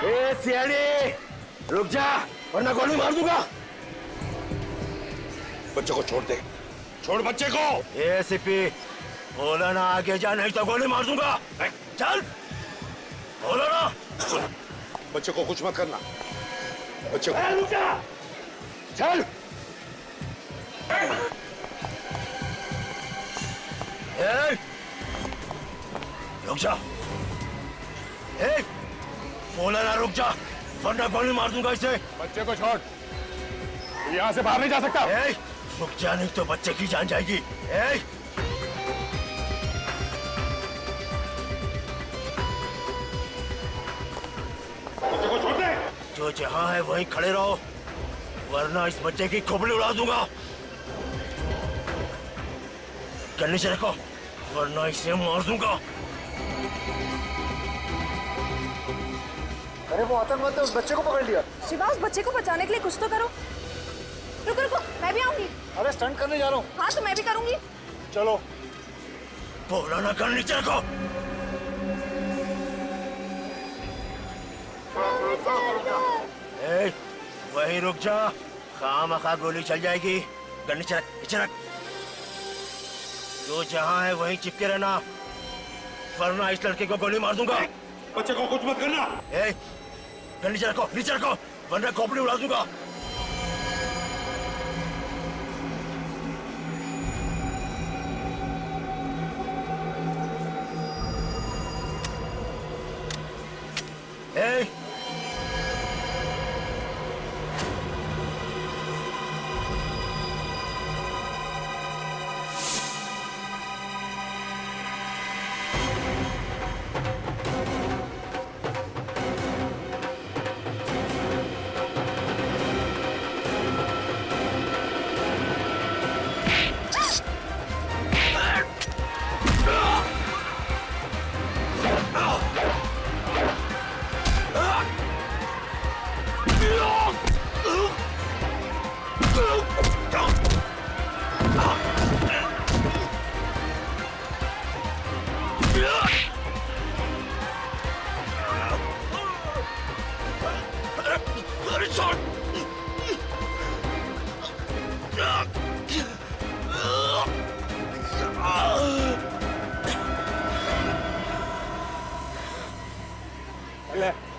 ए सियाड़ी, रुक जा वरना गोली मार दूंगा। बच्चे को छोड़ दे, छोड़ बच्चे को। ए सिपी, बोला ना आगे जा नहीं तो गोली मार दूंगा। चल, बोलो ना। बच्चे को कुछ मत करना। बच्चे को रुक जा। चल। रुक जा। बोला ना रुक जा वरना गोली मार दूंगा इसे। बच्चे को छोड़, यहाँ से बाहर नहीं जा सकता। रुक जा नहीं तो बच्चे की जान जाएगी। बच्चे को छोड़ दे। जो जहां है वहीं खड़े रहो वरना इस बच्चे की खोपड़ी उड़ा दूंगा। गन्ने से रखो वरना इसे मार दूंगा। अरे वो आतंकवादी ने उस बच्चे को पकड़ लिया। शिवा, उस बच्चे को बचाने के लिए कुछ तो करो। रुको रुको, मैं भी आऊंगी। अरे स्टंट करने जा रहा हूँ। हाँ तो मैं भी करूंगी। चलो। बोला ना कर नीचे रखो। वही रुक जा, खामखा गोली चल जाएगी। गन नीचे रख, नीचे रख। जो जहां है वहीं चिपके रहना वरना इस लड़के को गोली मार दूंगा। बच्चे को कुछ मत करना। गन नीचे रखो वरना खोपड़ी उड़ा दूंगा।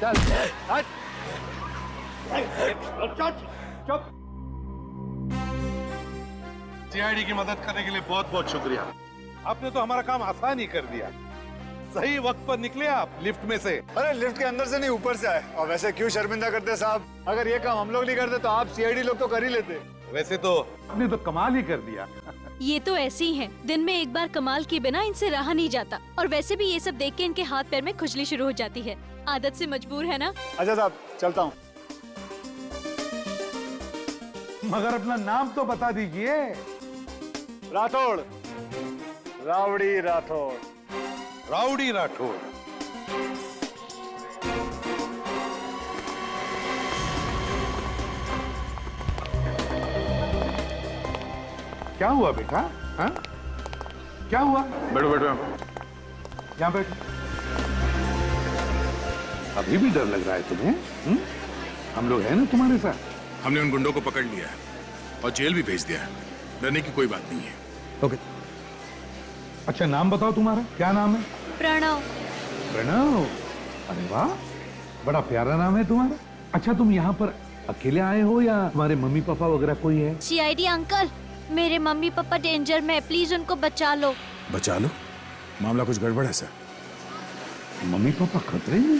चल हट। चुप। सीआईडी की मदद करने के लिए बहुत बहुत शुक्रिया। आपने तो हमारा काम आसान ही कर दिया। सही वक्त पर निकले आप लिफ्ट में से। अरे लिफ्ट के अंदर से नहीं ऊपर से आए। और वैसे क्यों शर्मिंदा करते साहब, अगर ये काम हम लोग नहीं करते तो आप सीआईडी लोग तो कर ही लेते। वैसे तो आपने तो कमाल ही कर दिया। ये तो ऐसे ही हैं। दिन में एक बार कमाल किए बिना इनसे रहा नहीं जाता। और वैसे भी ये सब देख के इनके हाथ पैर में खुजली शुरू हो जाती है। आदत से मजबूर है ना। अच्छा साहब चलता हूँ। मगर अपना नाम तो बता दीजिए। राठौड़, रावड़ी राठौड़। राउडी राठौड़। क्या हुआ बेटा? हाँ? क्या हुआ? बैठो बैठो यहाँ बैठो। अभी भी डर लग रहा है तुम्हें? हम लोग हैं ना तुम्हारे साथ। हमने उन गुंडों को पकड़ लिया है और जेल भी भेज दिया है। डरने की कोई बात नहीं है। ओके। अच्छा नाम बताओ तुम्हारा, क्या नाम है? प्रणव। प्रणव, अरे वाह, बड़ा प्यारा नाम है तुम्हारा। अच्छा तुम यहाँ पर अकेले आए हो या तुम्हारे मम्मी पापा वगैरह कोई है? सीआईडी अंकल, मेरे मम्मी पापा डेंजर में, प्लीज उनको बचा लो। बचा लो? मामला कुछ गड़बड़ है सर। मम्मी पापा खतरे में?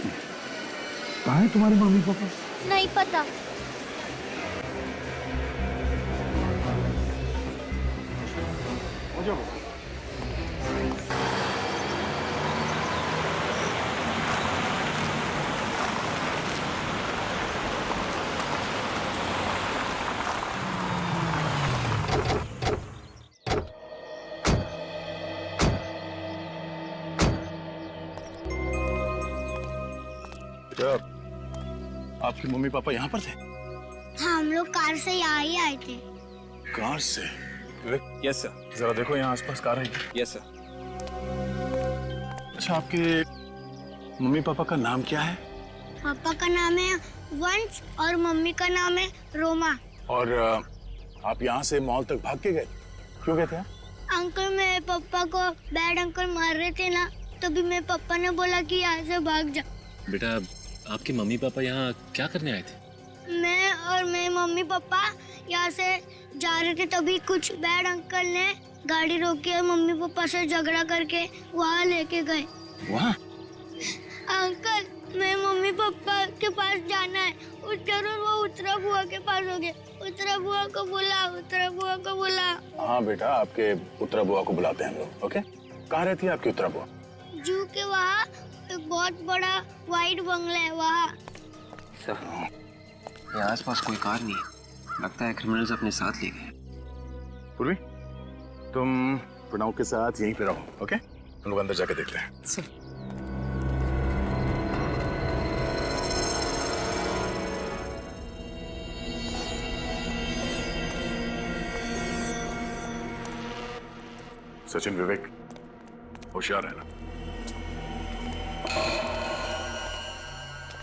कहाँ है तुम्हारे मम्मी पापा? नहीं पता। आपके मम्मी पापा यहाँ पर थे? हाँ, हम लोग कार से यहाँ ही आए थे। कार से? Yes sir. जरा देखो यहाँ आसपास कार है। Yes sir. अच्छा आपके मम्मी पापा का नाम क्या है? पापा का नाम है वंश और मम्मी का नाम है रोमा। और आप यहाँ से मॉल तक भाग के गए? क्यों गए थे? अंकल मेरे पापा को बैड अंकल मार रहे थे ना, तभी मेरे पापा ने बोला कि यहाँ से भाग जा। बेटा, आपके मम्मी पापा यहाँ क्या करने आए थे? मैं और मेरे मम्मी पापा यहाँ से जा रहे थे, तभी कुछ बैड अंकल ने गाड़ी रोकी और मम्मी पापा से झगड़ा करके वहाँ लेके गए। वहाँ? अंकल, मेरे मम्मी पापा के पास जाना है। उस जरूर वो उत्तरा बुआ के पास हो गए। उत्तरा बुआ को बुला, उत्तरा बुआ को बुला। हाँ बेटा, आपके उत्तरा बुआ को बुलाते हैं हम लोग। ओके, कहाँ रहती है आपकी उत्तरा बुआ? जू के वहाँ एक बहुत बड़ा वाइट बंगला है वहाँ। ये आसपास कोई कार नहीं है, लगता है क्रिमिनल्स अपने साथ ले गए। पूर्वी, तुम प्रणव के साथ यहीं पे रहो। ओके, हम लोग अंदर जाके देखते हैं। सचिन, विवेक, होशियार रहना।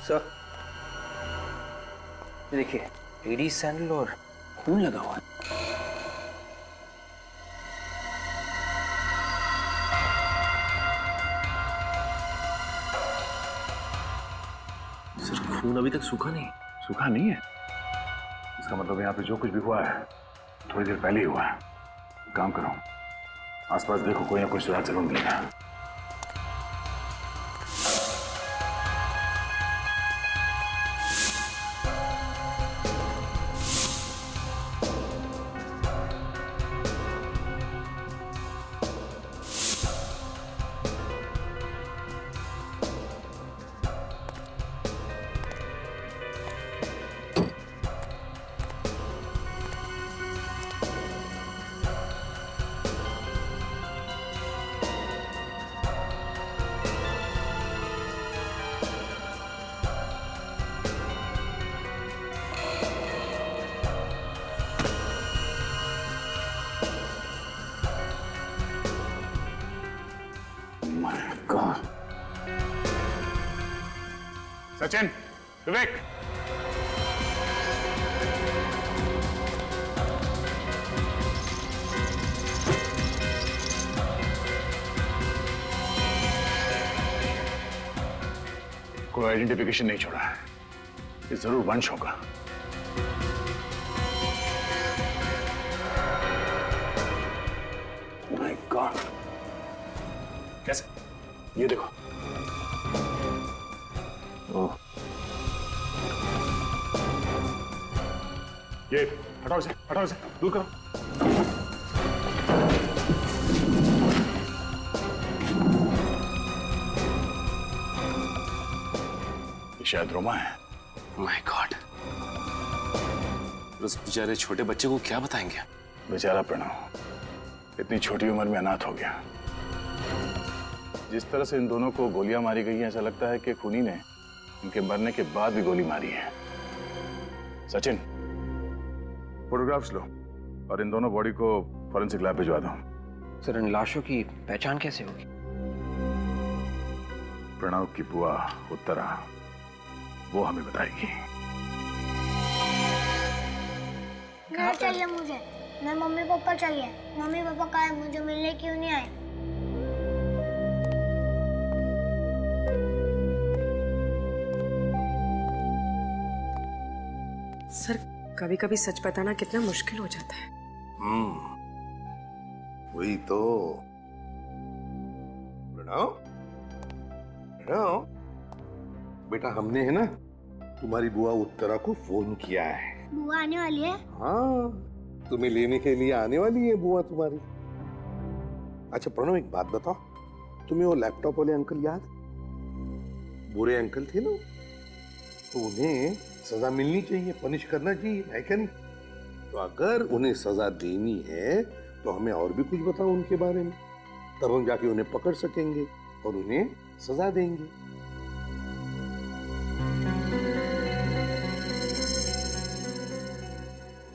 सर, देखिए, लेडीज सैंडल और खून लगा हुआ है। सर, खून अभी तक सूखा नहीं। सूखा नहीं है? इसका मतलब यहाँ पे जो कुछ भी हुआ है थोड़ी देर पहले ही हुआ है। काम करो, आसपास देखो, कोई ना कोई सुराग जरूर मिलेगा। सचिन, विवेक, कोई आइडेंटिफिकेशन नहीं छोड़ा है। ये जरूर वंश होगा। माय गॉड, कैसे? ये देखो। ओह, ये हटाओ इसे, दूर करो। ये शायद रोमा है। माय गॉड, उस बेचारे छोटे बच्चे को क्या बताएंगे? बेचारा प्रणव इतनी छोटी उम्र में अनाथ हो गया। जिस तरह से इन दोनों को गोलियां मारी गई हैं, ऐसा लगता है कि खूनी ने इनके मरने के बाद भी गोली मारी है। सचिन, फोटोग्राफ्स लो और इन दोनों बॉडी को फॉरेंसिक लैब भिजवा दो। सर, इन लाशों की पहचान कैसे होगी? प्रणव की बुआ उत्तरा, वो हमें बताएगी। घर चाहिए मुझे, मैं मम्मी पापा चाहिए। मम्मी पापा कहाँ है? मुझे मिलने क्यों नहीं आए? सर, कभी कभी सच बताना कितना मुश्किल हो जाता है। वही तो। प्रणव, प्रणव बेटा, हमने है ना तुम्हारी बुआ उत्तरा को फोन किया है। बुआ आने वाली है? हाँ, तुम्हें लेने के लिए आने वाली है बुआ तुम्हारी। अच्छा प्रणव, एक बात बताओ, तुम्हें वो लैपटॉप वाले अंकल याद? बुरे अंकल थे ना, तो उन्हें सजा मिलनी चाहिए, पनिश करना चाहिए, है क्या नहीं? तो अगर उन्हें सजा देनी है तो हमें और भी कुछ बताओ उनके बारे में, तब हम जाके उन्हें पकड़ सकेंगे और उन्हें सजा देंगे।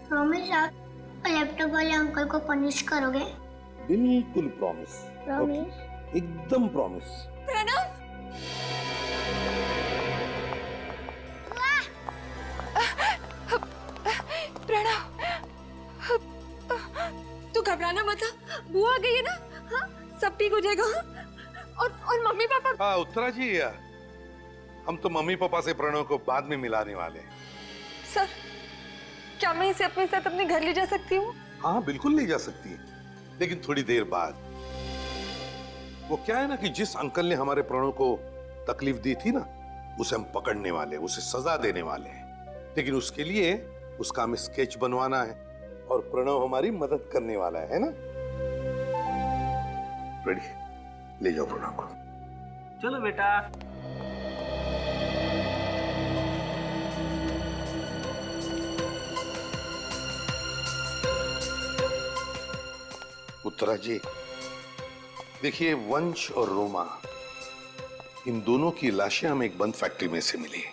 प्रॉमिस आप लैपटॉप वाले अंकल को पनिश करोगे? बिल्कुल प्रॉमिस। प्रॉमिस? एकदम प्रॉमिस। प्रणव, आ गई है ना, हाँ सब ठीक हो जाएगा। हाँ? और मम्मी पापा। हाँ उत्तरा जी, हम तो मम्मी पापा से प्रणव को बाद में मिलाने वाले हैं। सर, क्या मैं इसे अपने साथ अपने घर ले जा सकती हूँ? हाँ बिल्कुल ले जा सकती है, लेकिन थोड़ी देर बाद। वो क्या है ना कि जिस अंकल ने हमारे प्रणव को तकलीफ दी थी ना, उसे हम पकड़ने वाले, उसे सजा देने वाले हैं। लेकिन उसके लिए उसका हमें स्केच बनवाना है और प्रणव हमारी मदद करने वाला है ना? रेडी, ले जाओ प्रणव को। चलो बेटा। उत्तरा जी, देखिए वंश और रोमा, इन दोनों की लाशें हमें एक बंद फैक्ट्री में से मिली।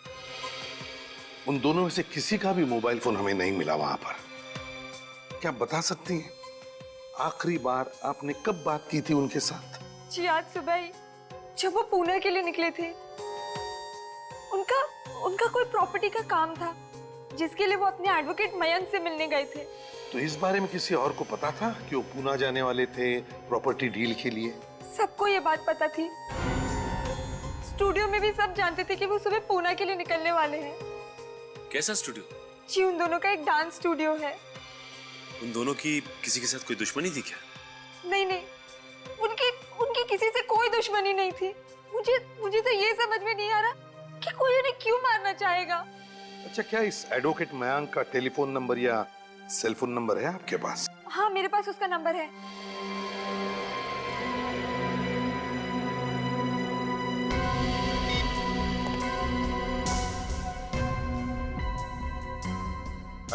उन दोनों में से किसी का भी मोबाइल फोन हमें नहीं मिला वहां पर। क्या बता सकती हैं आखिरी बार आपने कब बात की थी उनके साथ? जी आज सुबह ही, जब वो पुणे के लिए निकले थे। उनका कोई प्रॉपर्टी का काम था जिसके लिए वो अपने एडवोकेट मयंक से मिलने गए थे। तो इस बारे में किसी और को पता था कि वो पुणे जाने वाले थे प्रॉपर्टी डील के लिए? सबको ये बात पता थी। स्टूडियो में भी सब जानते थे कि वो सुबह पुणे के लिए निकलने वाले हैं। कैसा स्टूडियो? जी उन दोनों का एक डांस स्टूडियो है। उन दोनों की किसी के साथ कोई दुश्मनी थी क्या? नहीं नहीं, उनकी किसी से कोई दुश्मनी नहीं थी। मुझे तो ये समझ में नहीं आ रहा कि कोई उन्हें क्यों मारना चाहेगा। अच्छा, क्या इस एडवोकेट मयंक का टेलीफोन नंबर या सेल फोन नंबर है आपके पास? हाँ मेरे पास उसका नंबर है।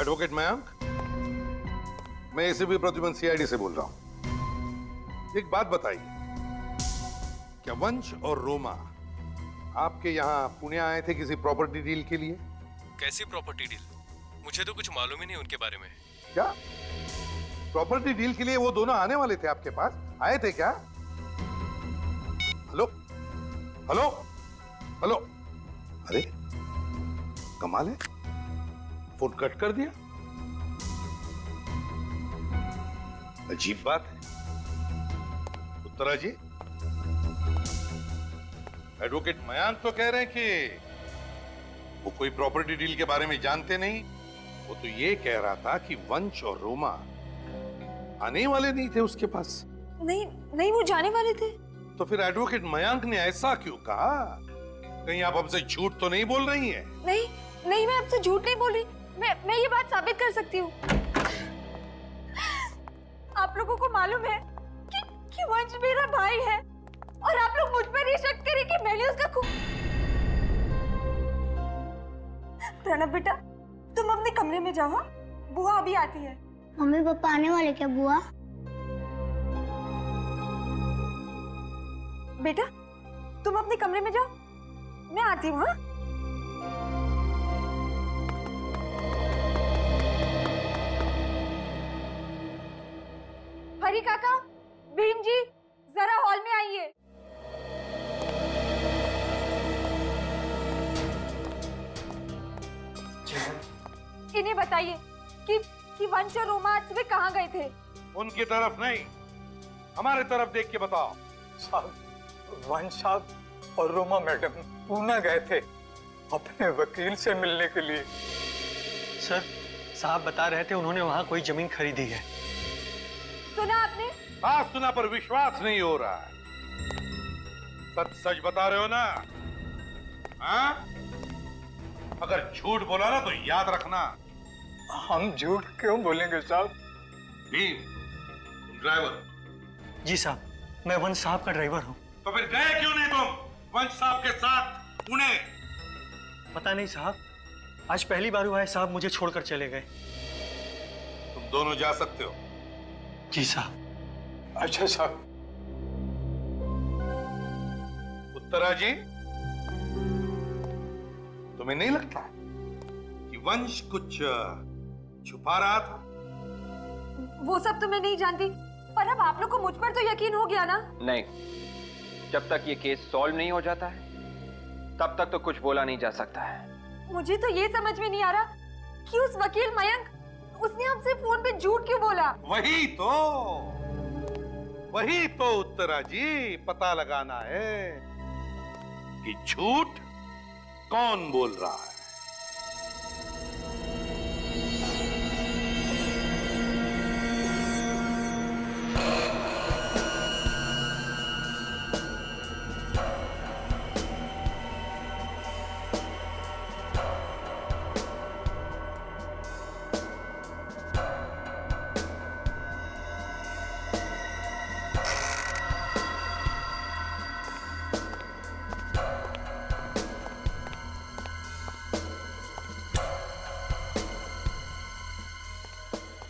एडवोकेट मयंक, मैं एसीपी प्रद्युमन सीआईडी से बोल रहा हूं। एक बात बताइए, क्या वंश और रोमा आपके यहाँ पुणे आए थे किसी प्रॉपर्टी डील के लिए? कैसी प्रॉपर्टी डील? मुझे तो कुछ मालूम ही नहीं उनके बारे में। क्या प्रॉपर्टी डील के लिए वो दोनों आने वाले थे आपके पास? आए थे क्या? हेलो हेलो हेलो, अरे कमाल है, फोन कट कर दिया। अजीब बात है। उत्तरा जी, एडवोकेट मयंक तो कह रहे हैं कि वो कोई प्रॉपर्टी डील के बारे में जानते नहीं। वो तो ये कह रहा था कि वंश और रोमा आने वाले नहीं थे उसके पास। नहीं वो जाने वाले थे। तो फिर एडवोकेट मयंक ने ऐसा क्यों कहा? कहीं आप हमसे झूठ तो नहीं बोल रही हैं? नहीं मैं आपसे झूठ नहीं बोल रही। मैं ये बात साबित कर सकती हूँ। आप लोगों को मालूम है कि वंश मेरा भाई है और आप लोग मुझ पर ये शक करें कि मैंने उसका खून। प्रणव बेटा, तुम अपने कमरे में जाओ, बुआ अभी आती है। मम्मी पापा आने वाले क्या बुआ? बेटा तुम अपने कमरे में जाओ, मैं आती हूँ। हाँ हरी काका, भीम जी, जरा हॉल में आइए। इन्हें बताइए कि वंश और रोमा आज सुबह कहाँ गए थे? उनकी तरफ नहीं, हमारे तरफ देख के बताओ। साहब, वंश साहब और रोमा मैडम पुणे गए थे अपने वकील से मिलने के लिए। सर, साहब बता रहे थे उन्होंने वहाँ कोई जमीन खरीदी है। सुना आपने? हाँ सुना, पर विश्वास नहीं हो रहा। सच सच बता रहे हो ना? हाँ? अगर झूठ बोला ना तो याद रखना। हम झूठ क्यों बोलेंगे साहब? भीम, तुम ड्राइवर? जी साहब, मैं वंश साहब का ड्राइवर हूँ। तो फिर गए क्यों नहीं तुम वंश साहब के साथ पुणे? पता नहीं साहब, आज पहली बार हुआ है साहब मुझे छोड़कर चले गए। तुम दोनों जा सकते हो। जी साहब। अच्छा साहब। उत्तरा जी, तुम्हें नहीं लगता कि वंश कुछ छुपा रहा था? वो सब तो मैं नहीं जानती, पर अब आप लोग को मुझ पर तो यकीन हो गया ना? नहीं, जब तक ये केस सॉल्व नहीं हो जाता है तब तक तो कुछ बोला नहीं जा सकता है। मुझे तो ये समझ में नहीं आ रहा कि उस वकील मयंक, उसने हमसे फोन पे झूठ क्यों बोला? वही तो, वही तो उत्तरा जी पता लगाना है कि झूठ कौन बोल रहा है।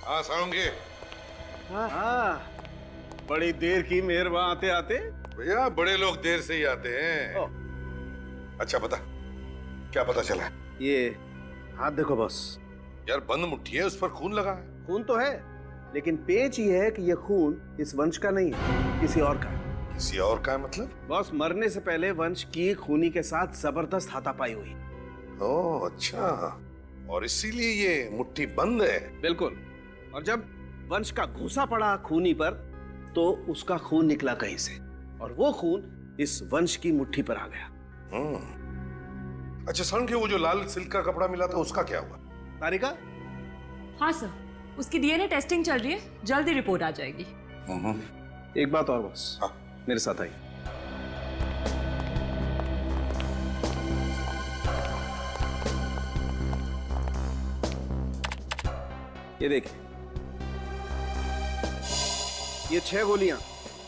हाँ सारंगी। हाँ, बड़ी देर की मेहरबान आते आते। भैया बड़े लोग देर से ही आते हैं। अच्छा बता, क्या पता चला? ये हाथ देखो बॉस। यार बंद मुट्ठी है, उस पर खून लगा है। खून तो है, लेकिन पेच ये है कि ये खून इस वंश का नहीं है, किसी और का है। किसी और का है मतलब? बॉस मरने से पहले वंश की खूनी के साथ जबरदस्त हाथापाई हुई। ओह अच्छा, और इसीलिए ये मुट्ठी बंद है। बिल्कुल। और जब वंश का घूसा पड़ा खूनी पर तो उसका खून निकला कहीं से, और वो खून इस वंश की मुट्ठी पर आ गया। अच्छा सारंगी, वो जो लाल सिल्क का कपड़ा मिला था उसका क्या हुआ? तारिका? हाँ सर, उसकी डीएनए टेस्टिंग चल रही है, जल्दी रिपोर्ट आ जाएगी। एक बात और बॉस। हाँ। मेरे साथ आई। ये देखिए, ये 6 गोलियां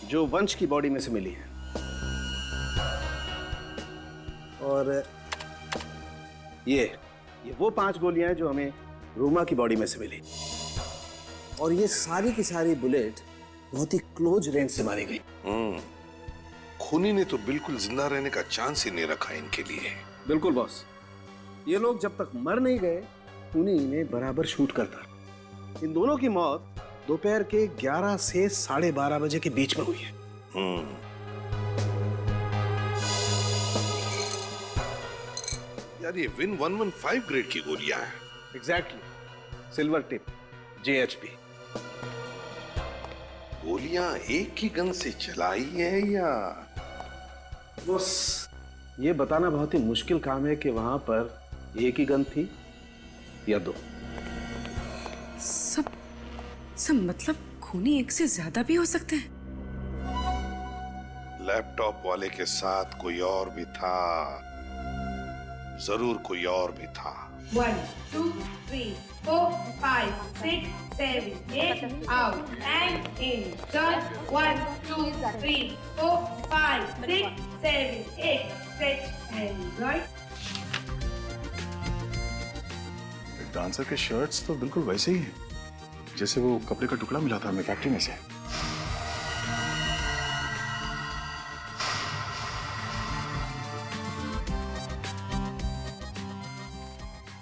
जो वंश की बॉडी में से मिली हैं, और ये वो 5 गोलियां हैं जो हमें रूमा की बॉडी में से मिली, और ये सारी की सारी बुलेट बहुत ही क्लोज रेंज से मारी गई। खूनी ने तो बिल्कुल जिंदा रहने का चांस ही नहीं रखा इनके लिए। बिल्कुल बॉस, ये लोग जब तक मर नहीं गए खूनी इन्हें बराबर शूट करता। इन दोनों की मौत दोपहर के 11 से 12:30 बजे के बीच में हुई है। यार ये विन 115 ग्रेड की गोलियां हैं। Exactly, silver tip, JHP। गोलियां एक ही गन से चलाई है या? बस ये बताना बहुत ही मुश्किल काम है कि वहां पर एक ही गन थी या 2। सब मतलब खूनी एक से ज्यादा भी हो सकते हैं। लैपटॉप वाले के साथ कोई और भी था, जरूर कोई और भी था। 1 2 3 4 5 6 7 8 out and in. Turn 1 2 3 4 5 6 7 8 stretch and right. Dancer के शर्ट्स तो बिल्कुल वैसे ही हैं जैसे वो कपड़े का टुकड़ा मिला था हमें फैक्ट्री में से।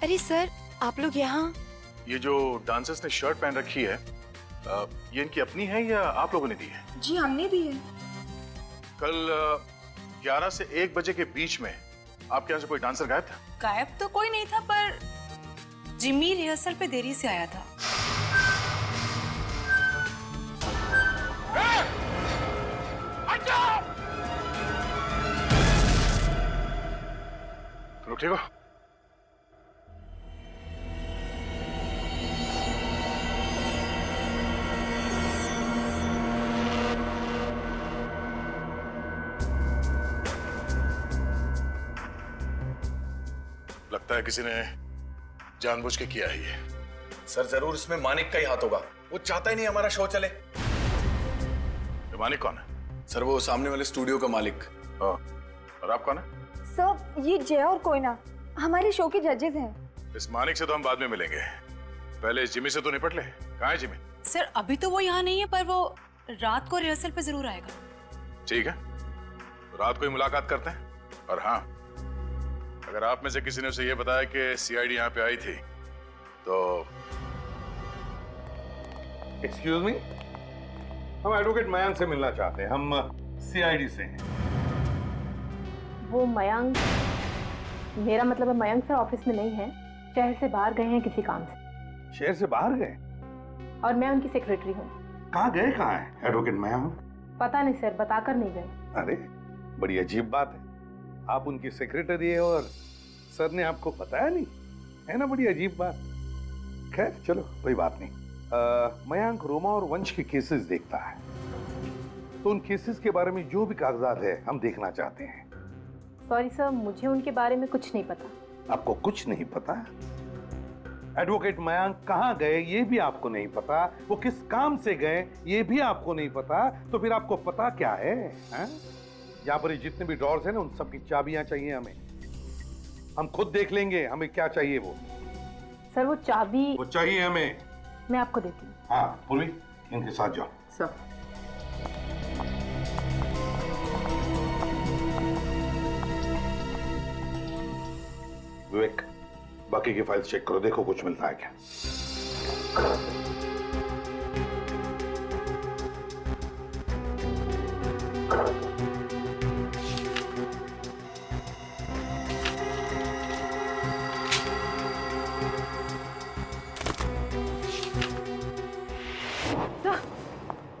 अरे सर, आप लोग यहाँ? ये जो डांसर्स ने शर्ट पहन रखी है, ये इनकी अपनी है या आप लोगों ने दी है? जी हमने दी है। कल 11 से 1 बजे के बीच में आपके यहाँ से कोई डांसर गायब था? गायब तो कोई नहीं था, पर जिमी रिहर्सल पे देरी से आया था। तुम ठीक हो? लगता है किसी ने जानबूझ के किया है ये। सर जरूर इसमें मानिक का ही हाथ होगा, वो चाहता ही नहीं हमारा शो चले। मानिक कौन है? सर वो सामने वाले स्टूडियो का मालिक। और आप कौन है? सर ये जय और कोयना हमारे शो के जजेस हैं। इस मानिक से तो हम बाद में मिलेंगे, पहले जिमी से तो निपट ले। कहाँ है जिमी? सर अभी तो वो यहाँ नहीं है, पर वो रात को रिहर्सल पे जरूर आएगा। ठीक है, तो रात को ही मुलाकात करते हैं। और हाँ, अगर आप में से किसी ने उसे यह बताया कि सीआईडी यहाँ पे आई थी तो। एक्सक्यूज मी, हम एडवोकेट मयंक से मिलना चाहते हैं। हम सीआईडी से हैं। वो मयंक, मेरा मतलब है मयंक सर ऑफिस में नहीं है, शहर से बाहर गए हैं किसी काम से। शहर से बाहर गए? और मैं उनकी सेक्रेटरी हूँ। कहाँ गए? कहाँ है एडवोकेट मयंक? पता नहीं सर, बताकर नहीं गए। अरे बड़ी अजीब बात है, आप उनकी सेक्रेटरी है और सर ने आपको बताया नहीं, है ना? बड़ी अजीब बात। खैर चलो कोई बात नहीं। मयंक रोमा और वंश के केसेस देखता है, तो उन केसेस के बारे में जो भी कागजात है हम देखना चाहते हैं। सॉरी सर, मुझे उनके बारे में कुछ नहीं पता। आपको कुछ नहीं पता? एडवोकेट मयंक कहाँ गए ये भी आपको नहीं पता, वो किस काम से गए ये भी आपको नहीं पता, तो फिर आपको पता क्या है? यहाँ पर जितने भी ड्रॉर्स हैं ना, उन सब की चाबियां चाहिए हमें। हम खुद देख लेंगे हमें क्या चाहिए वो। सर वो चाबी वो चाहिए हमें। मैं आपको देती हूँ। हाँ पूर्वी, इनके साथ जाओ। सर विवेक, बाकी की फाइल्स चेक करो, देखो कुछ मिलता है क्या।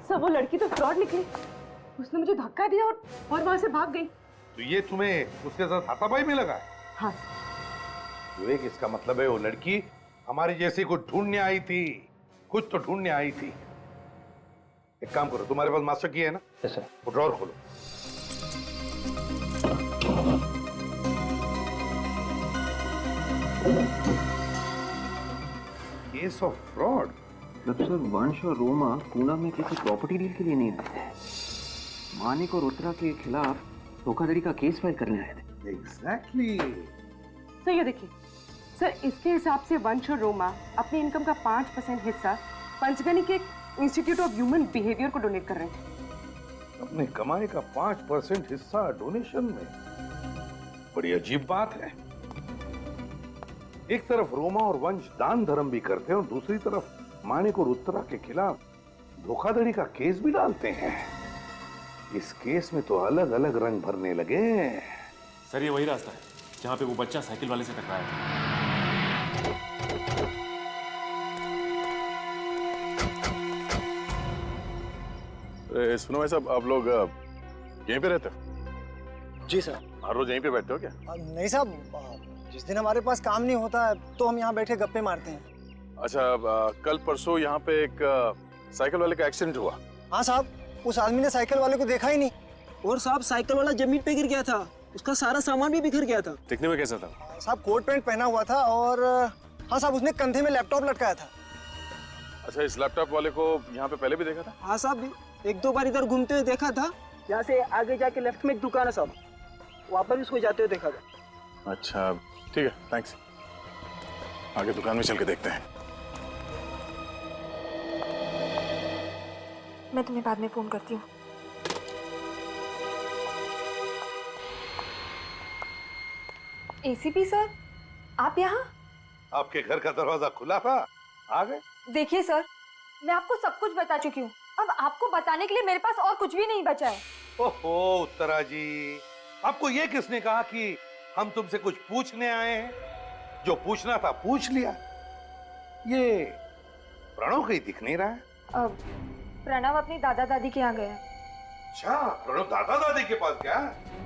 सर वो लड़की तो फ्रॉड निकली। उसने मुझे धक्का दिया और वहां से भाग गई। तो ये तुम्हें उसके साथ हाथापाई में लगा है? हाँ। विवेक, इसका मतलब है वो लड़की हमारी जैसी को ढूंढने आई थी, कुछ तो ढूंढने आई थी। एक काम करो, तुम्हारे पास मास्टर की है ना? Yes sir. वो ड्रॉर खोलो। Case of fraud. मतलब सर वंश और रोमा पूना में किसी प्रॉपर्टी डील के लिए नहीं आए थे, मानिक और उत्तरा के खिलाफ धोखाधड़ी का केस फाइल करने आए थे। एग्जैक्टली। सर ये देखिए सर, इसके हिसाब से वंश और रोमा अपनी इनकम का 5% हिस्सा पंचगनी के इंस्टीट्यूट ऑफ ह्यूमन बिहेवियर को डोनेट कर रहे थे। अपने कमाई का 5% हिस्सा डोनेशन में? बड़ी अजीब बात है। एक तरफ रोमा और वंश दान धर्म भी करते हैं और दूसरी तरफ मानिक और उत्तरा के खिलाफ धोखाधड़ी का केस भी डालते हैं। इस केस में तो अलग अलग रंग भरने लगे। सर ये वही रास्ता है जहाँ पे वो बच्चा साइकिल वाले से टकराया था। सुनो भाई साहब, आप लोग यहीं पे रहते हो? जी सर। हर रोज यहीं पे बैठते हो क्या? नहीं साहब, जिस दिन हमारे पास काम नहीं होता है तो हम यहाँ बैठे गप्पे मारते हैं। अच्छा, कल परसों यहाँ पे एक साइकिल वाले का एक्सीडेंट हुआ। हाँ साहब, उस आदमी ने साइकिल वाले को देखा ही नहीं। और साहब साइकिल वाला जमीन पे गिर गया था, उसका सारा सामान भी बिखर गया था। दिखने में कैसा था? साहब कोट पैंट पहना हुआ था और हाँ साहब उसने कंधे में लैपटॉप लटकाया था। अच्छा, इस लैपटॉप वाले को यहाँ पे पहले भी देखा था? हाँ साहब, एक दो बार इधर घूमते हुए देखा था। यहाँ से आगे जाके लेफ्ट में एक दुकान है साहब, वहाँ पर उसको जाते हुए देखा था। अच्छा ठीक है, थैंक्स। आगे दुकान में चल के देखते हैं। मैं तुम्हें बाद में फोन करती हूँ। एसीपी सर, आप यहाँ? आपके घर का दरवाजा खुला था, आ गए। देखिए सर, मैं आपको सब कुछ बता चुकी हूँ। अब आपको बताने के लिए मेरे पास और कुछ भी नहीं बचा है। ओहो उत्तरा जी, आपको ये किसने कहा कि हम तुमसे कुछ पूछने आए हैं? जो पूछना था पूछ लिया। ये प्रणव कहीं दिख नहीं रहा है। प्रणव अपनी दादा दादी के यहाँ गया। अच्छा, प्रणव दादा दादी के पास गया?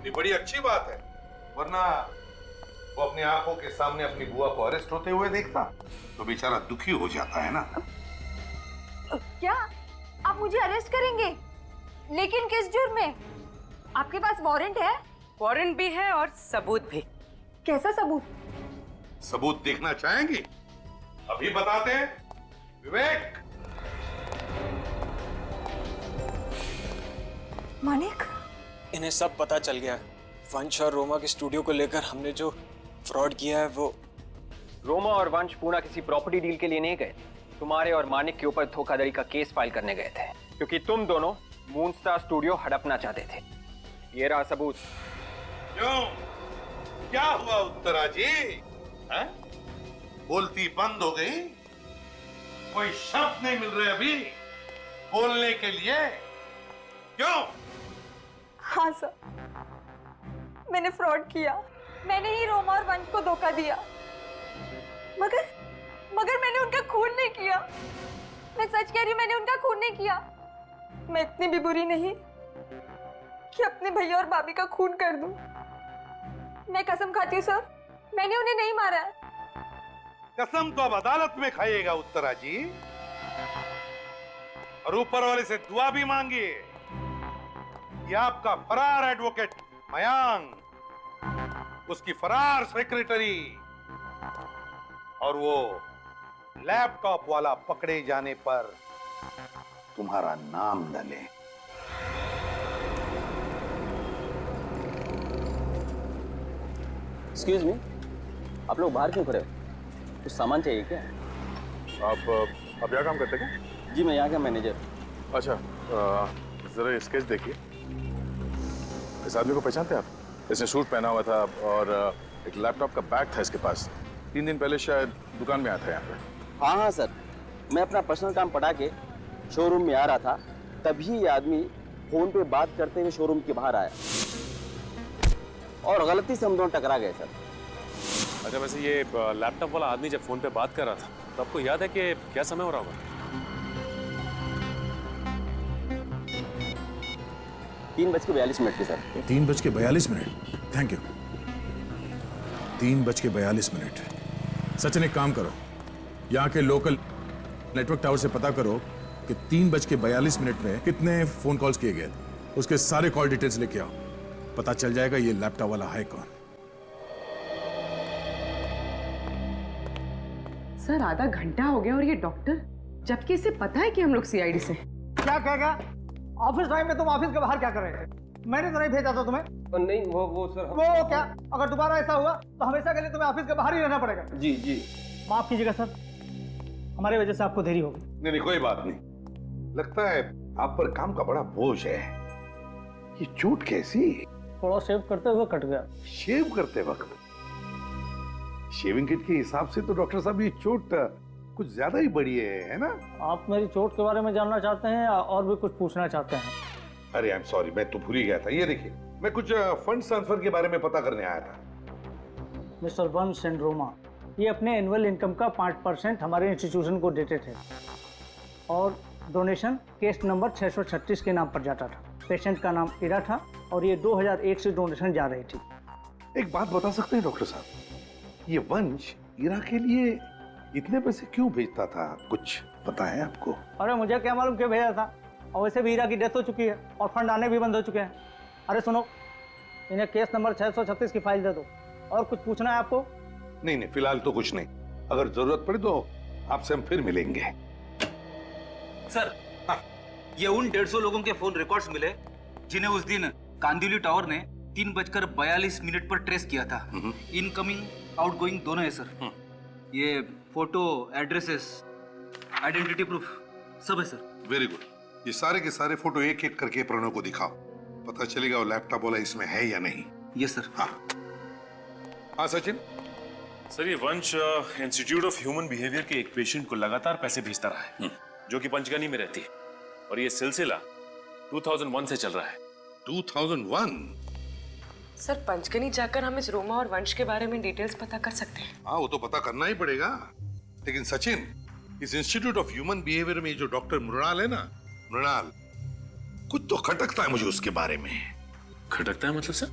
ये बड़ी अच्छी बात है, वरना वो अपनी आंखों के सामने अपनी बुआ को अरेस्ट होते हुए देखता तो बेचारा दुखी हो जाता है ना। क्या आप मुझे अरेस्ट करेंगे? लेकिन किस जुर्म में? आपके पास वारंट है? वारंट भी है और सबूत भी। कैसा सबूत? सबूत देखना चाहेंगे? अभी बताते हैं। विवेक। मानिक, इन्हें सब पता चल गया। वंश और रोमा के स्टूडियो को लेकर हमने जो फ्रॉड किया है वो। रोमा और वंश पूना किसी प्रॉपर्टी डील के लिए नहीं गए, तुम्हारे और मानिक के ऊपर धोखाधड़ी का केस फाइल करने गए थे, क्योंकि तुम दोनों मूनस्टार स्टूडियो हड़पना चाहते थे। ये रहा सबूत। क्यों, क्या हुआ उत्तरा जी? है? बोलती बंद हो गई? कोई शब्द नहीं मिल रहे अभी बोलने के लिए? क्यों? हाँ सर, मैंने फ्रॉड किया। मैंने ही रोमा और वंश को धोखा दिया। मगर मैंने उनका खून नहीं किया। मैं सच कह रही हूँ, मैंने उनका खून नहीं किया। मैं इतनी भी बुरी नहीं कि अपने भैया और भाभी का खून कर दूं। मैं कसम खाती हूँ सर, मैंने उन्हें नहीं मारा है। कसम तो अब अदालत में खाइएगा उत्तरा जी, और ऊपर वाले से दुआ भी मांगिए कि आपका फरार एडवोकेट मयांक, उसकी फरार सेक्रेटरी और वो लैपटॉप वाला पकड़े जाने पर तुम्हारा नाम न ले। एक्सक्यूज मी, आप लोग बाहर क्यों खड़े हो? कुछ सामान चाहिए क्या? आप यहाँ काम करते क्या? जी मैं यहाँ का मैनेजर। अच्छा, जरा स्केच देखिए। इस आदमी को पहचानते हैं आप? इसने सूट पहना हुआ था और एक लैपटॉप का बैग था इसके पास। 3 दिन पहले शायद दुकान में आया था यहाँ पे। हाँ सर, मैं अपना पर्सनल काम पटा के शोरूम में आ रहा था, तभी ये आदमी फोन पे बात करते हुए शोरूम के बाहर आया और गलती से हम दोनों टकरा गए सर। अच्छा, वैसे ये लैपटॉप वाला आदमी जब फोन पे बात कर रहा था तो आपको याद है कि क्या समय हो रहा होगा? 3:42 की सर। 3:42? Thank you. 3:42। सचिन, एक काम करो, यहाँ के लोकल नेटवर्क टावर से पता करो कि 3:42 में कितने फोन कॉल्स किए गए। उसके सारे कॉल डिटेल्स लेके आओ, पता चल जाएगा ये लैपटॉप वाला है कौन। सर आधा घंटा हो गया और ये डॉक्टर, जबकि इसे पता है कि हम लोग सीआईडी से। क्या कहेगा? ऑफिस टाइम में तुम ऑफिस के बाहर क्या कर रहे थे? मैंने तो नहीं भेजा था तुम्हें। नहीं, वो सर वो क्या? अगर दोबारा ऐसा हुआ तो हमेशा के लिए तुम्हें ऑफिस के बाहर ही रहना पड़ेगा। जी। माफ कीजिएगा सर, हमारी वजह से आपको देरी हो गई। नहीं, कोई बात नहीं। लगता है आप पर काम का बड़ा बोझ है। ये चोट कैसी? थोड़ा शेव करते हुए कट गया। शेव करते वक्त? शेविंग किट के हिसाब से तो डॉक्टर साहब ये चोट कुछ ज्यादा ही बड़ी है ना? आप मेरी चोट के बारे में जानना चाहते हैं या और भी कुछ पूछना चाहते हैं? अरे आई एम सॉरी, मैं तो भूल ही गया था। ये देखिए, मैं कुछ फंड ट्रांसफर के बारे में पता करने आया था। मिस्टर वंश एंड रोमा, ये अपने एनुअल इनकम का 5% हमारे इंस्टीट्यूशन को देते थे और डोनेशन केस नंबर 636 के नाम पर जाता था। पेशेंट का नाम इरा था और ये 2001 से डोनेशन जा रही थी। एक बात बता सकते हैं डॉक्टर साहब, ये वंश इरा के लिए इतने पैसे क्यों भेजता था? कुछ पता है आपको? अरे मुझे क्या मालूम क्यों भेजा था, और वैसे भी हीरा की डेथ हो चुकी है और फंड आने भी बंद हो चुके हैं। अरे सुनो, इन्हें केस नंबर 636 की फाइल दे दो। और कुछ पूछना है आपको? नहीं, फिलहाल तो कुछ नहीं। अगर जरूरत पड़े तो आपसे हम फिर मिलेंगे। सर, ये उन 150 लोगों के फोन रिकॉर्ड्स मिले जिन्हें उस दिन कांदिवली टावर ने 3:42 पर ट्रेस किया था। इनकमिंग आउटगोइंग दोनों है सर। ये फोटो, एड्रेसेस, आइडेंटिटी प्रूफ सब है सर। Very good. ये सारे के सारे फोटो एक एक करके प्रणव को दिखाओ, पता चलेगा वो लैपटॉप वाला इसमें है या नहीं। Yes sir. हाँ सचिन। सर, ये वंश इंस्टीट्यूट ऑफ ह्यूमन बिहेवियर के एक पेशेंट को लगातार पैसे भेजता रहा है, जो कि पंचगनी में रहती है, और ये सिलसिला 2001 से चल रहा है। 2001? सर, पंचगनी जाकर हम इस रोमा और वंश के बारे में डिटेल्स पता कर सकते हैं। हाँ, वो तो पता करना ही पड़ेगा। लेकिन सचिन, इस इंस्टीट्यूट ऑफ ह्यूमन बिहेवियर में जो डॉक्टर मृणाल है ना, मृणाल, कुछ तो खटकता है मुझे उसके बारे में। खटकता है मतलब सर?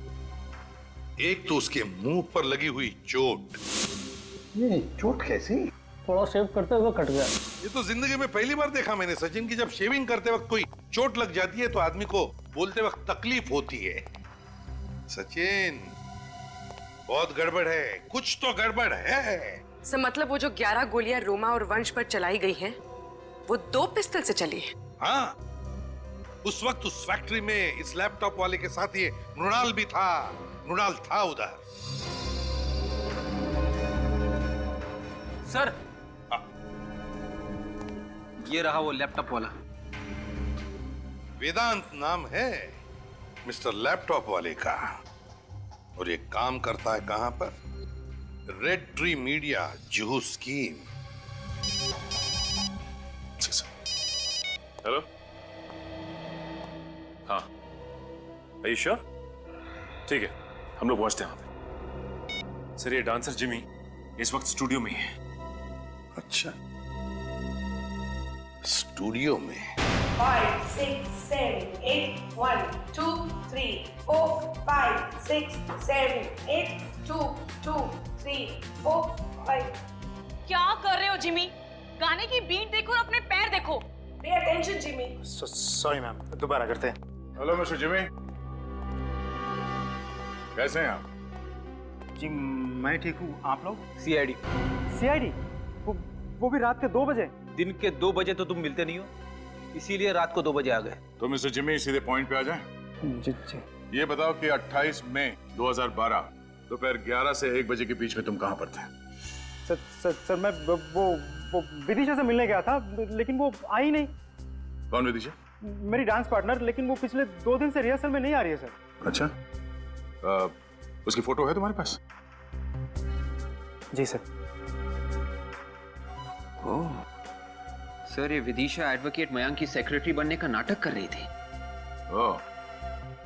एक तो उसके मुंह पर लगी हुई चोट। ये चोट कैसी? थोड़ा शेव करते हुए कट गया। ये तो जिंदगी में पहली बार देखा मैंने सचिन की जब शेविंग करते वक्त कोई चोट लग जाती है तो आदमी को बोलते वक्त तकलीफ होती है। सचिन, बहुत गड़बड़ है, कुछ तो गड़बड़ है। सर, मतलब वो जो 11 गोलियां रोमा और वंश पर चलाई गई हैं, वो 2 पिस्टल से चली है। हाँ, उस वक्त उस फैक्ट्री में इस लैपटॉप वाले के साथ ये मृणाल भी था। मृणाल था उधर। सर, ये रहा वो लैपटॉप वाला। वेदांत नाम है मिस्टर लैपटॉप वाले का, और ये काम करता है कहां पर? Red tree media, Juhu scheme. Hello, हाँ, आर यू श्योर? ठीक है, हम लोग पहुंचते हैं वहां पे। सर, ये डांसर जिमी इस वक्त स्टूडियो में ही है। अच्छा, स्टूडियो में? 5, 6, 7, 8, 1, 2, 3, 4, 5, 6, 7, 8, 2, 2, 3, 4, 5. क्या कर रहे हो जिमी? गाने की बीट देखो और अपने पैर देखो। Pay attention, Jimmy. Sorry ma'am, दोबारा करते हैं। हेलो मिस्टर जिमी, कैसे हैं आप? जी मैं ठीक हूँ, आप लोग? सीआईडी। सीआईडी? वो भी रात के 2 बजे? दिन के 2 बजे तो तुम मिलते नहीं हो, इसीलिए रात को 2 बजे आ गए। तो मिस्टर जिमी सीधे पॉइंट पे आ जाएं। जी जी। ये बताओ कि 28 मई 2012 दोपहर 11 से 1 बजे के बीच में तुम कहाँ पर थे? सर मैं वो विदिशा से मिलने गया था, लेकिन वो आई नहीं। कौन विदिशा? मेरी डांस पार्टनर, लेकिन वो पिछले 2 दिन से रिहर्सल में नहीं आ रही है सर। अच्छा, उसकी फोटो है तुम्हारे पास? जी सर। ओह सर, ये विदिशा एडवोकेट मयंक की सेक्रेटरी बनने का नाटक कर रही थी। ओह,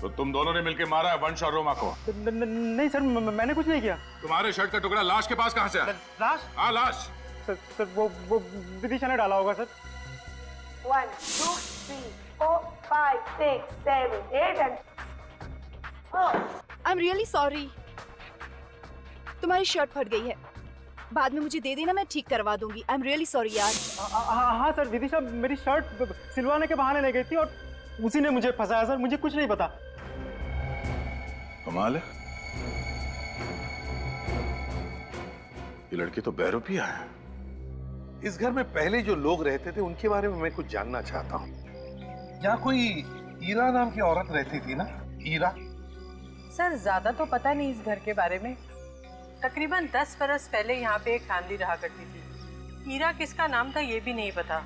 तो तुम दोनों ने मिलकर मारा है वंश और रोमा को? नहीं सर, मैंने कुछ नहीं किया। तुम्हारे शर्ट का टुकड़ा लाश के पास कहाँ से आया? लाश? हाँ लाश। सर वो विदिशा ने डाला होगा sir. 1, 2, 3, 4, 5, 6, 7, 8 and I am really sorry. तुम्हारी शर्ट फट गई है, बाद में मुझे दे देना, मैं ठीक करवा दूंगी। आई एम रियली सॉरी यार। हाँ सर, विदिशा मेरी शर्ट सिलवाने के बहाने ले गई थी और उसी ने मुझे फंसाया सर, मुझे कुछ नहीं पता। कमाल है, ये लड़की तो बहरूपिया है। इस घर में पहले जो लोग रहते थे उनके बारे में मैं कुछ जानना चाहता हूँ। यहाँ कोई ईरा नाम की औरत रहती थी ना? ईरा? सर ज्यादा तो पता नहीं इस घर के बारे में। तकरीबन 10 बरस पहले यहाँ पे एक फैमिली रहा करती थी। ईरा किसका नाम था ये भी नहीं पता,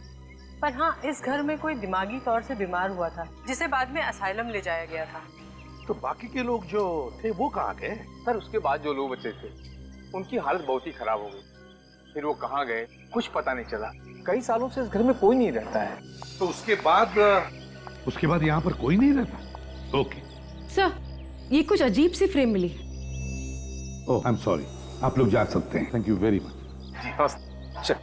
पर हाँ इस घर में कोई दिमागी तौर से बीमार हुआ था, जिसे बाद में असाइलम ले जाया गया था। तो बाकी के लोग जो थे वो कहाँ गए? सर उसके बाद जो लोग बचे थे उनकी हालत बहुत ही खराब हो गई, फिर वो कहाँ गए कुछ पता नहीं चला। कई सालों से इस घर में कोई नहीं रहता है। तो उसके बाद यहाँ पर कोई नहीं रहता? ओके सर, ये कुछ अजीब सी फ्रेम मिली। ओह आई एम सॉरी, आप लोग जा सकते हैं। Thank you very much. जी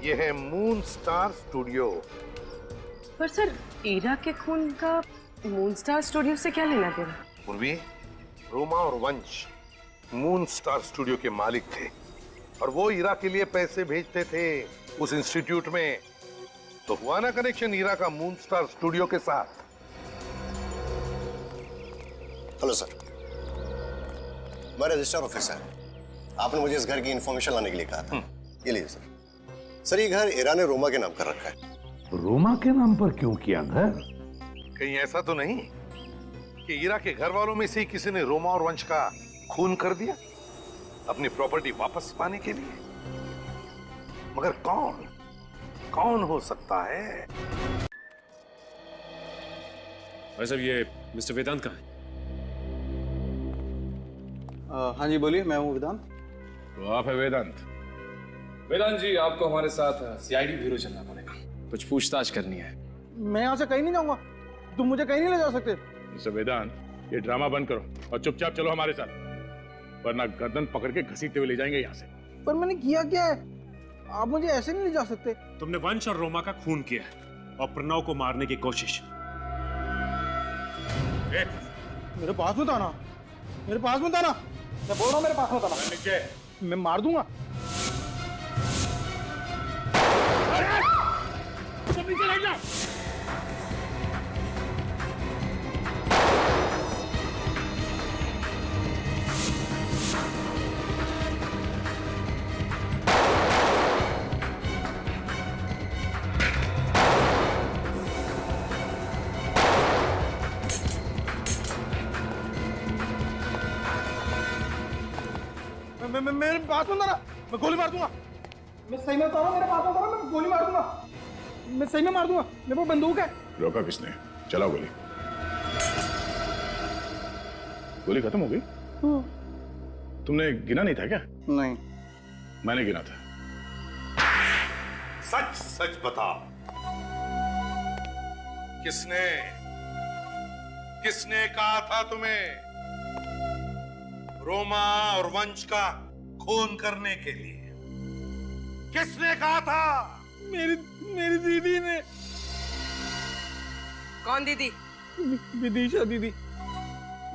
ये है मून स्टार स्टूडियो। पर सर, ईरा के खून का मून स्टार स्टूडियो से क्या लेना देना? पूर्वी, रोमा और वंश मून स्टार स्टूडियो के मालिक थे और वो ईरा के लिए पैसे भेजते थे उस इंस्टीट्यूट में। तो हुआ ना कनेक्शन ईरा का मून स्टार स्टूडियो के साथ। हेलो सर, मैं रजिस्ट्रार ऑफिसर। आपने मुझे इस घर की इंफॉर्मेशन लाने के लिए कहा था। ये लीजिए सर। सर ये घर ईरा ने रोमा के नाम कर रखा है। रोमा के नाम पर क्यों किया घर? कहीं ऐसा तो नहीं कि ईरा के घर वालों में से ही किसी ने रोमा और वंश का खून कर दिया अपनी प्रॉपर्टी वापस पाने के लिए? मगर कौन हो सकता है? भाई साहब, ये मिस्टर वेदांत कहाँ है? हाँ जी बोलिए, मैं हूँ वेदांत। तो आप है वेदांत? वेदांत जी, आपको हमारे साथ सीआईडी ब्यूरो चलना पड़ेगा, कुछ पूछताछ करनी है। मैं यहाँ से कहीं नहीं जाऊंगा, तुम मुझे कहीं नहीं ले जा सकते। मिस्टर वेदांत, ये ड्रामा बंद करो और चुपचाप चलो हमारे साथ, वरना गर्दन पकड़ के घसीटते हुए ले जाएंगे यहाँ से। पर मैंने किया क्या है? आप मुझे ऐसे नहीं ले जा सकते। तुमने वंश और रोमा का खून किया है और प्रणव को मारने की कोशिश। मेरे पास मत आना, मेरे पास मत आना, मैं बोल रहा हूँ मेरे पास मत आना, मैं मार दूंगा। मेरे पास मत आना, मैं गोली मार दूंगा। मैं सही में बता रहा हूँ, मेरे पास मत आना, मैं गोली मार दूंगा। मैं सही में मार दूंगा, मेरे पास बंदूक है। रोका किसने? चलाओ गोली। गोली खत्म हो गई? तुमने गिना नहीं था क्या? नहीं, मैंने गिना था। सच सच बता, किसने किसने कहा था तुम्हें रोमा और वंश का खून करने के लिए? किसने कहा था? मेरी दीदी ने। कौन दीदी? विदिशा दीदी,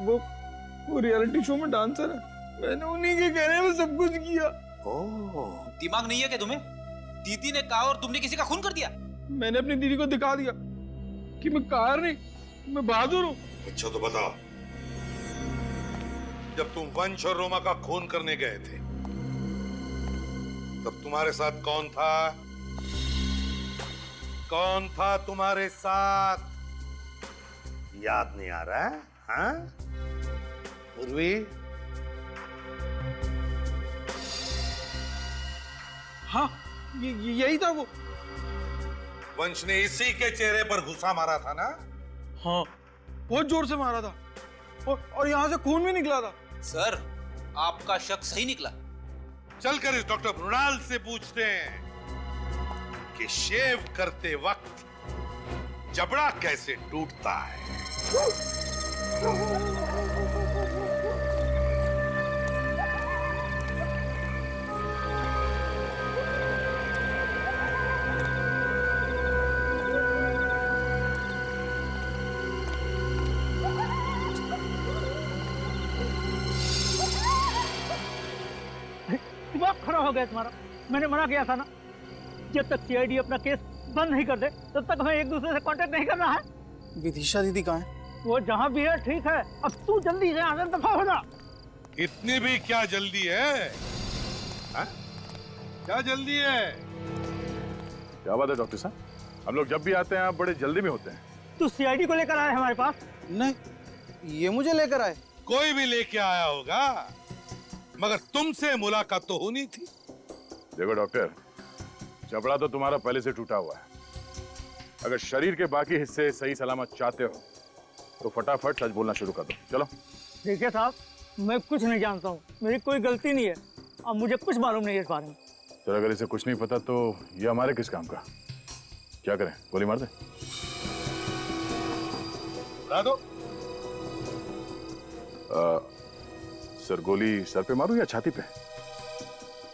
वो रियलिटी शो में डांसर है। मैंने उन्हीं के कहने में सब कुछ किया। दिमाग नहीं है क्या तुम्हें? दीदी ने कहा और तुमने किसी का खून कर दिया? मैंने अपनी दीदी को दिखा दिया कि मैं कार नहीं, मैं बहादुर हूँ। अच्छा तो बताओ, जब तुम वंश और रोमा का खून करने गए थे तब तुम्हारे साथ कौन था? कौन था तुम्हारे साथ? याद नहीं आ रहा है? हाँ? उर्वी? हाँ, यही था वो। वंश ने इसी के चेहरे पर घुसा मारा था ना? हाँ, बहुत जोर से मारा था और यहाँ से खून भी निकला था। सर, आपका शक सही निकला। चलकर इस डॉक्टर मृणाल से पूछते हैं कि शेव करते वक्त जबड़ा कैसे टूटता है। दिमाग खराब हो गया तुम्हारा। मैंने मना किया था ना, जब तक सीआईडी अपना केस बंद नहीं कर दे तब तक हमें एक दूसरे से कांटेक्ट नहीं करना है। विदिशा दीदी कहाँ है? वो जहाँ भी है ठीक है, अब तू जल्दी से आगे दफा हो जा। इतनी भी क्या जल्दी है? हा? क्या जल्दी है? क्या बात है डॉक्टर साहब, हम लोग जब भी आते हैं आप बड़े जल्दी में होते हैं। तू सीआईडी को लेकर आया हमारे पास? नहीं, ये मुझे लेकर आए। कोई भी लेके आया होगा, मगर तुमसे मुलाकात तो होनी थी। देखो डॉक्टर, जबड़ा तो तुम्हारा पहले से टूटा हुआ है। अगर शरीर के बाकी हिस्से सही सलामत चाहते हो तो फटाफट सच बोलना शुरू कर दो। चलो। देखिए साहब, मैं कुछ नहीं जानता हूँ, मेरी कोई गलती नहीं है। अब मुझे कुछ मालूम नहीं है इस बारे में। तो अगर इसे कुछ नहीं पता तो ये हमारे किस काम का? क्या करें, गोली मार दे? उड़ा दो। सर, गोली सर पे मारूं या छाती पे?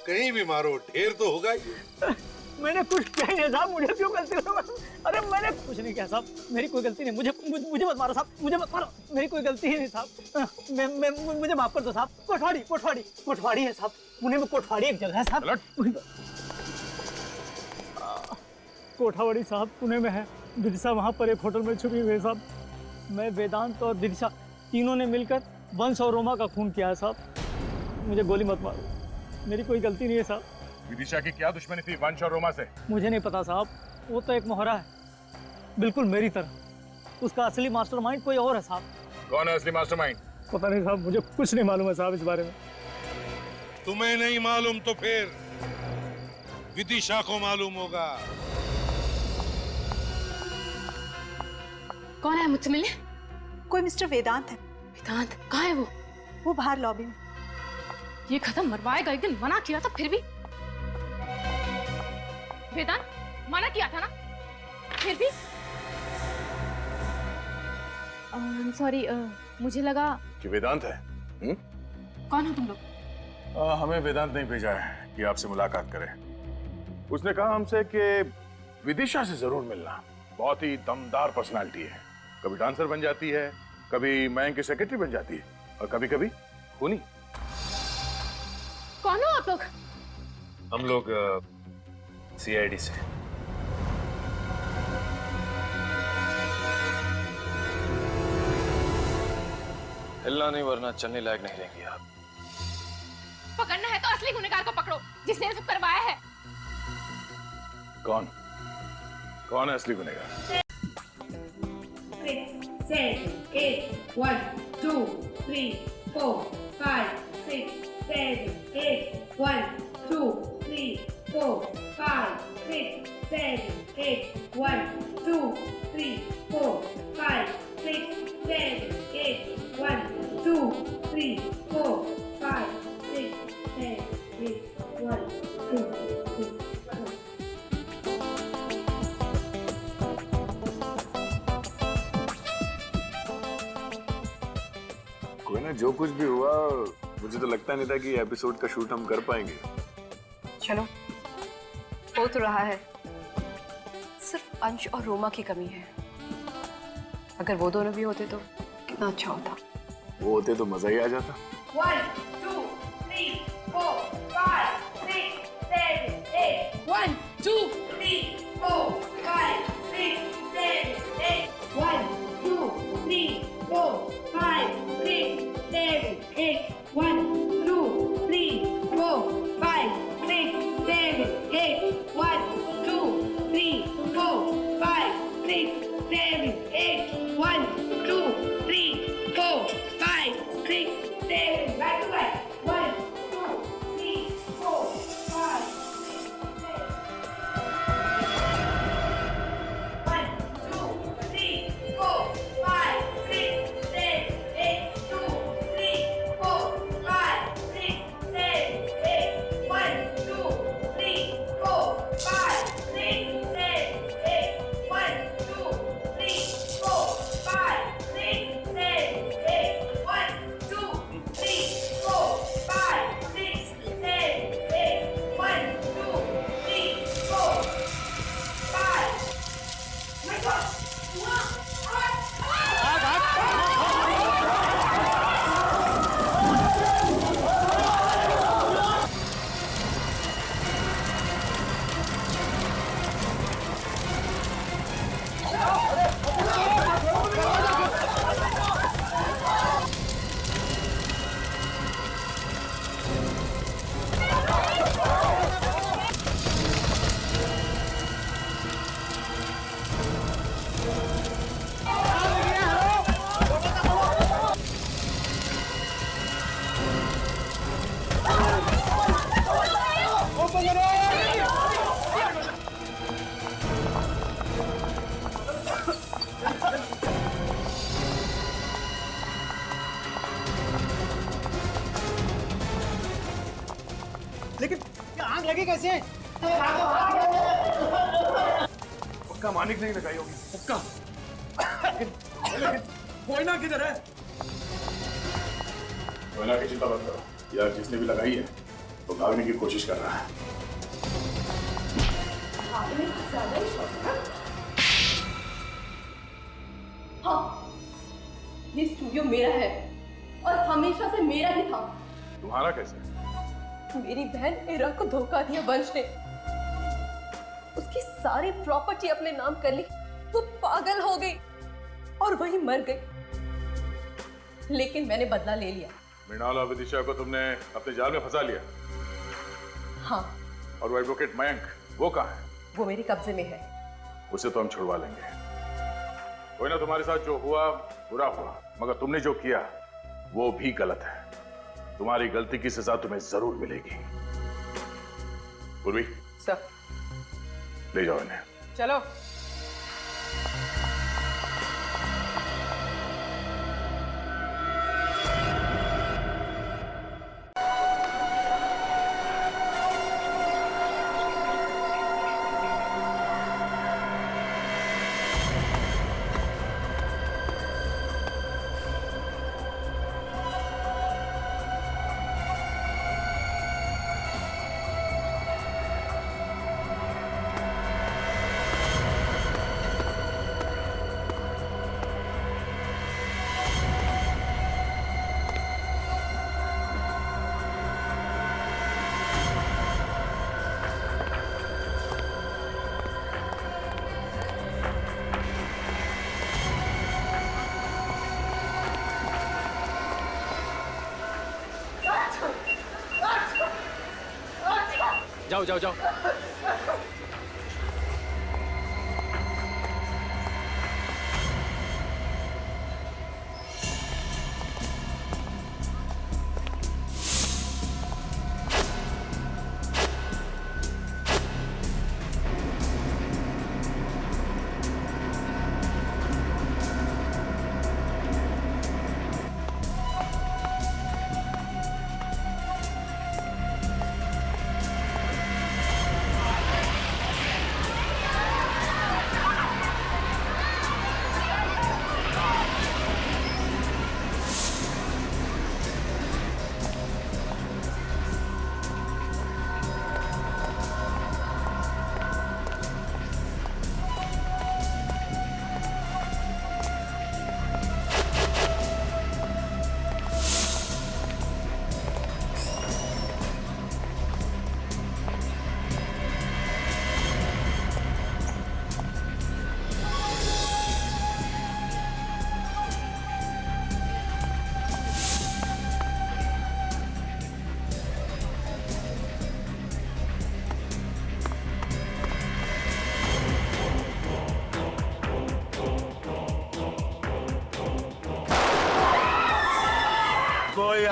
कहीं भी मारो, ढेर तो होगा ही। मैंने कुछ किया नहीं साहब, मुझे क्यों गलती हो? अरे मैंने कुछ नहीं किया साहब, मेरी कोई गलती नहीं। मुझे मत मारो साहब, मुझे मत मारो, मेरी कोई गलती ही नहीं साहब। मुझे माफ कर दो साहब। कोठवाड़ी है साहब, पुणे में कोठवाड़ी एक जगह है साहब। कोठावाड़ी साहब पुणे में है। विदिशा वहाँ पर एक होटल में छुपी हुई है साहब। मैं, वेदांत और विदिशा तीनों ने मिलकर वंश और रोमा का खून किया है साहब। मुझे गोली मत मारो, मेरी कोई गलती नहीं है साहब। विदिशा की क्या दुश्मनी थी वंश और रोमा से? मुझे नहीं पता साहब, वो तो एक मोहरा है, बिल्कुल मेरी तरह। उसका असली मास्टरमाइंड कोई और है साहब। कौन है असली मास्टरमाइंड? पता नहीं साहब, मुझे कुछ नहीं मालूम है साहब इस बारे में। तुम्हें नहीं मालूम तो फिर विदिशा को मालूम होगा। कौन है मुझसे मिलने? कोई मिस्टर वेदांत है। वेदांत कहाँ है? वो बाहर लॉबी में। ये खत्म मरवाएगा, एक दिन मना किया था फिर भी। वेदांत, मना किया था ना, फिर भी। सॉरी, मुझे लगा कि वेदांत है। कौन हो तुम लोग? हमें वेदांत नहीं भेजा है कि आपसे मुलाकात करें। उसने कहा हमसे कि विदिशा से जरूर मिलना। बहुत ही दमदार पर्सनालिटी है, कभी डांसर बन जाती है, कभी मयंक की सेक्रेटरी बन जाती है और कभी कभी खूनी। कौन हो आप लोग? हम लोग सीआईडी से। हिलना नहीं वरना चलने लायक नहीं रहेंगे आप। पकड़ना है तो असली गुनहगार को पकड़ो, जिसने ये सब करवाया है। कौन कौन है असली गुनहगार? 6, 7, 8, 1, 2, 3, 4, 5, 6, 7, 8, 1, 2, 3, 4, 5, 6, 7, 8, 1, 2, 3, 4, 5, 6, 7, 8, 1, 2, 3, 4, 5, 6, 7, 8, 1, 2, 3, 4. कोई ना, जो कुछ भी हुआ मुझे तो लगता नहीं था कि एपिसोड का शूट हम कर पाएंगे। चलो, हो तो रहा है, सिर्फ अंश और रोमा की कमी है। अगर वो दोनों भी होते तो कितना अच्छा होता। वो होते तो मजा ही आ जाता। 1, 2, 3, 4, 5, 6, 7, 8. 1, 2, 3, 4, 5, 6, 7, 8. 1, 2, 3, 4, 5, 6, 7, 8. 1, 2, 3, 4, 5, 6, 7, 8. 1, 2, 3, 4, 5, 6, 7, 8. 1, 2, 3, 4, 5, 6, 7. Back to back. 1, 2, 3, 4, 5, 6, 7. 1, 2, 3, 4, 5, 6, 7, 8. 2, 3, 4, 5, 6, 7, 8. 1, 2, 3, 4, 5, 6, 7, 8. 1, 2, 3, 4, 5, 6, 7, 8. 1, 2, 3, 4, 5, 6, 7, 8. 1, 2, 3, 4, 5. My God! लेकिन ये आग लगी कैसे? पक्का मानिक नहीं लगाई होगी। पक्का। लेकिन कोयना किधर है? कोयना की चिंता मत करो, यार जिसने भी लगाई है वो भागने की कोशिश कर रहा है। हाँ, ये स्टूडियो मेरा है और हमेशा से मेरा ही था। तुम्हारा कैसे? मेरी बहन इरा को धोखा दिया वंश ने, उसकी सारी प्रॉपर्टी अपने नाम कर ली। वो पागल हो गई और वही मर गई। लेकिन मैंने बदला ले लिया। मृणाल और विदिशा को तुमने अपने जाल में फंसा लिया। हाँ। और वो एडवोकेट मयंक, वो कहाँ है? वो मेरे कब्जे में है। उसे तो हम छुड़वा लेंगे। कोई ना, तुम्हारे साथ जो हुआ बुरा हुआ, मगर तुमने जो किया वो भी गलत है। तुम्हारी गलती की सजा तुम्हें जरूर मिलेगी। पूर्वी, सर, ले जाओ इन्हें। चलो। जाओ जाओ जाओ।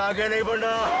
आगे नहीं बढ़ना।